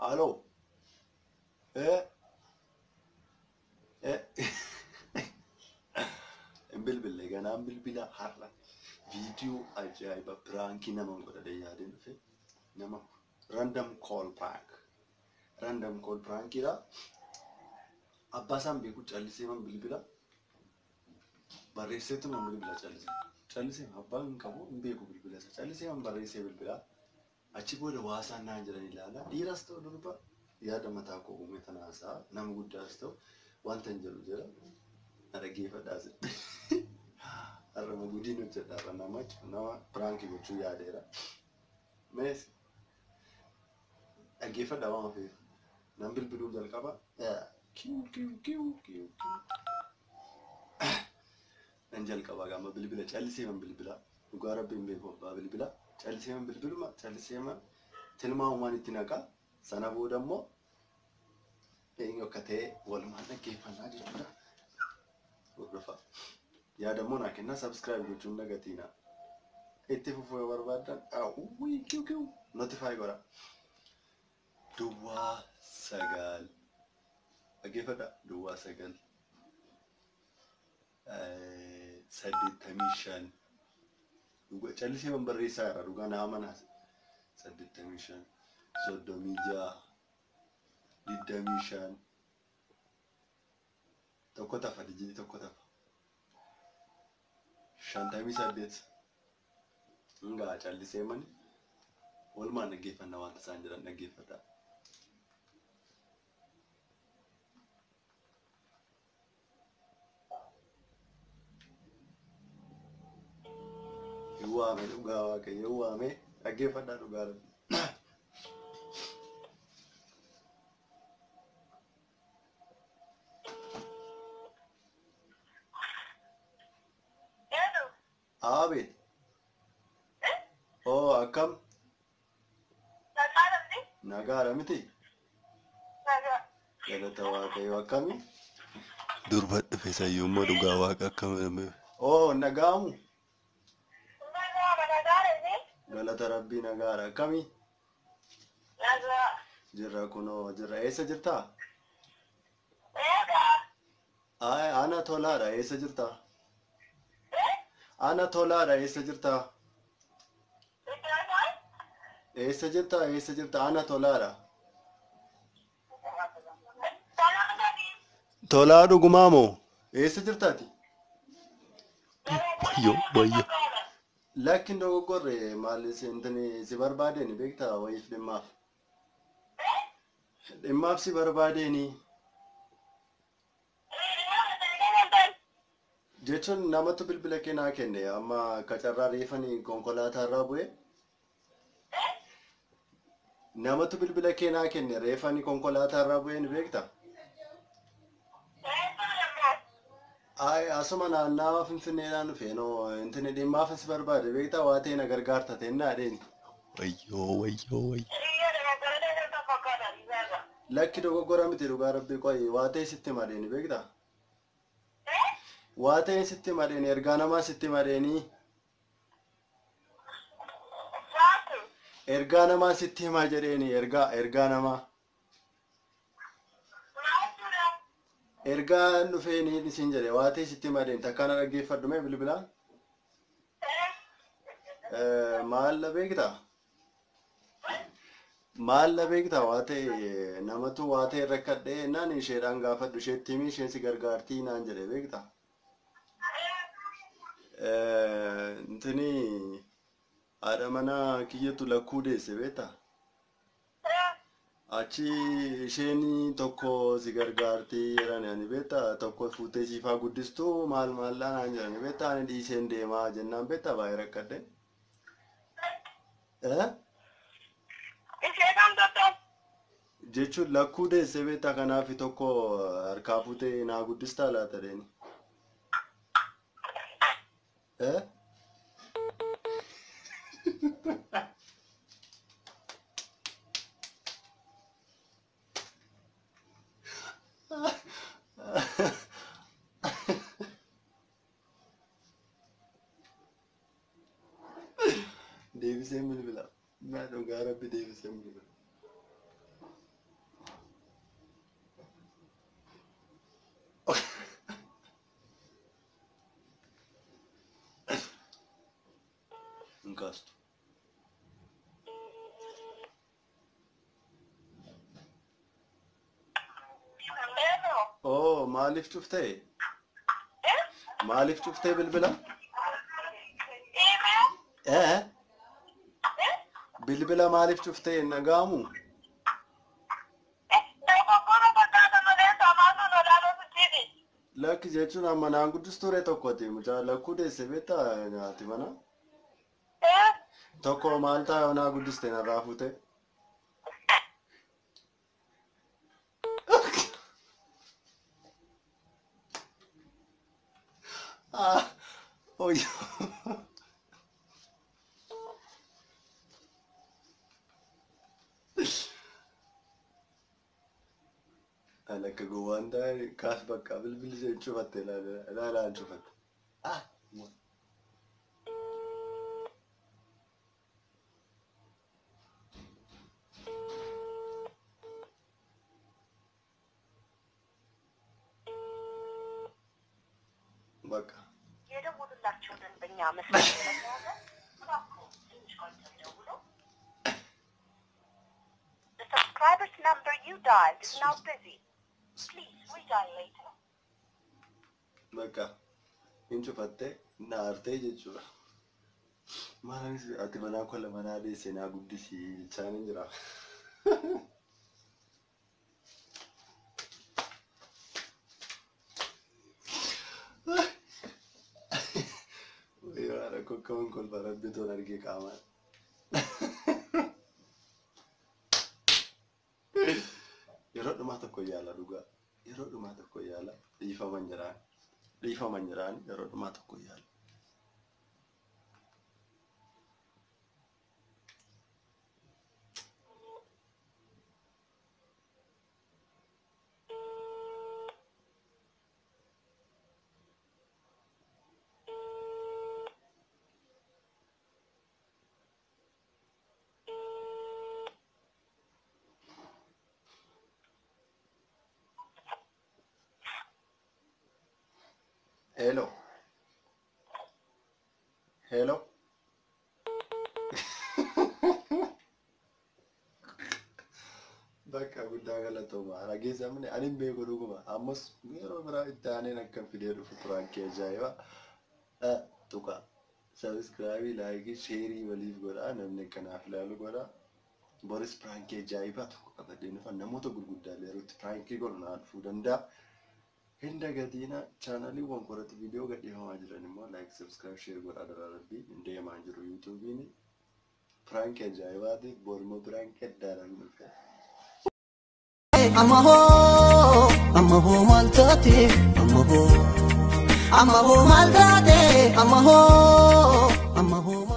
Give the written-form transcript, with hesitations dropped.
Aló. Eh, eh. Bilbilee ganaan bilbila har'a viidiyoo ajaa'iba piraankii nama godhadhee yaadeen dhufe nama random call prank. Random call prankidha. Abbaa isaan beeku callisee man bilbila barreesseetu man bilbila callisee abbaan hin qabu hin beeku bilbila isa callisee man barreessee bilbila achi booda waasaan naan jedhan ilaala dhiiras ta'u durba yaada mataa koo uume tanaasaa nama guddaas ta'u wanta hin jedhu jedha dhaggeeffadhaas. Har'a gudiin hojjedha nama prank gochuu yaadeera. Mees dhaggeeffadha waan feef nam bilbiluu jalqaba kiu nan jalqaba gama bilbila callisee man bilbila dhugaa rabbiin beeku abbaa bilbila callisee man bilbiluma callisee man tilmaa uumaan itti naqa sana booda immoo eenyu akka ta'e walumaan dhaggeeffannaa jechuudha. Hordofa yaadamoo naa kenna subscribe gochuun dagatiina itti fufuu barbaadan kiu notify godha. Duwwaa sagal dhaggeeffadha duwwaa sagal 85 dhugaa callisee man barreessaa jira dhugaa na amanaas 85 36 25 tokko tafa dijii tokko tafa 58 nga callisee man walumaan dhaggeeffannaa wanta isaan jedhan dhaggeeffadha. Yuwaame dhugaa waaqayyo yuwaame dhaggeeffadhaa dhugaa. Abid. Oh, akam. Nagara miti. Galata waaqayyo akami. Durbat dhufe sayyummaa dhugaa waaqa akkam. Oh, nagaamu. Galata rabbii nagaara akami. Jirra kunoo jirra eessa jirtaa? Ay, ana tolaadha eessa jirtaa? Ana tolaadha eessa jirtaa? Eessa jirta ana tolaadha. Tolaa dhugumaa moo eessa jirtaati? Wayyo lakkin dogoggorre maal intini si barbaadeni beektaa wayiif dhimmaaf si barbaadeni jechuun namatu bilbila keenaa kenne amma kacarraa reefanii konkolaataa irraa bu'e namatu bilbila keenaa kenne reefanii konkolaataa irraa bu'e ni beektaa? Ay asuma naannawaa Finfinneedhaan dhufe no intini dhimmaaf si barbaade beektaa waa ta'e na gargaarta ta'e naa dheeni. Wayyo. Lakki dogoggora miti dhugaa rabbii qoyi waa ta'e sitti madeeni beektaa? Waa ta'e sitti madeeni ergaa namaa sitti madeeni. Ergaa namaa sitti himaa jedheeni ergaa namaa. Ergaa dhufeeni isin jedhe waa ta'e sitti madeeni takkaana dhaggeeffadhu mee bilbilaan. Maal la beektaa waa ta'e namatu waa ta'e rakkadhee naan isheedhaan gaafadhu isheetti himii isheen si gargaartii naan jedhe beektaa? Intini haadha manaa kiyyattu lakkuu deesse beektaa? Achi isheen tokko si gargaartii jedhani beektaa? Tokko fuutee siifaa guddistuu maal naan jedhani beektaa? Ani dhiiseen deemaa jennaan beektaa baay'ee rakkadhe. Jechuun lakkuu deesse beektaa kanaaf tokko harkaa fuutee naa guddistaa laata deeni. Deebisee bilbila. Naa dhugaa rabbi deebisee bilbila. Inkastu. Oh, maalif cuftee? Maalif cuftee bilbila? Bilbila maalif cuftee nagaamu? Lakki jechuun amma naan guddisture tokkooti mucaa lakkuu deesse beektaa nyaati mana? Tokko maal taa'ee naa guddiste narraa fuute? Oyyo. Alakka gowwaan taa'ee kaas bakka bilbilli isheen cufatte ilaalaan cufatte. Bakka. The subscriber's number you dialed is now busy. Please redial later. Bakka. Hin cufatte naartee jechuudha. Maanis ati manaa kolla manaa deesse naa guddisi jechaan hin jira. Kawan kol barat betul arge kawan. Yeroo dhumaa tokko yaala dhugaa. Yeroo dhumaa tokko yaala dhiifaman jiraan. Dhiifaman jiraan yeroo dhumaa tokko yaala. Hello. Hello. Bakka guddaa galatooma. Rageessa amne ani beeku dhuguma. Ammas yeroo biraa itti aaneen akka fidee dhufu turaankee ajaa'iba. Tuqa. Subscribe, like, share waliif godhaa. Namni kanaaf ilaalu godhaa. Boris piraankii ajaa'ibaa tokko qabadee dhufa namoota gurguddaa yerootti piraankii godhunaa dhufuu danda'a. Hinda gadiina chaanalii wankoratti viidiyoo gadhiifamaa jiran immoo like, subscribe, share godhaa dararabbii deemaa jiru YouTube'iin piraankii ajaa'ibaati boormoo piraankii addaadhaan dhufe. Amahoo maal taate amahoo maal taate amahoo.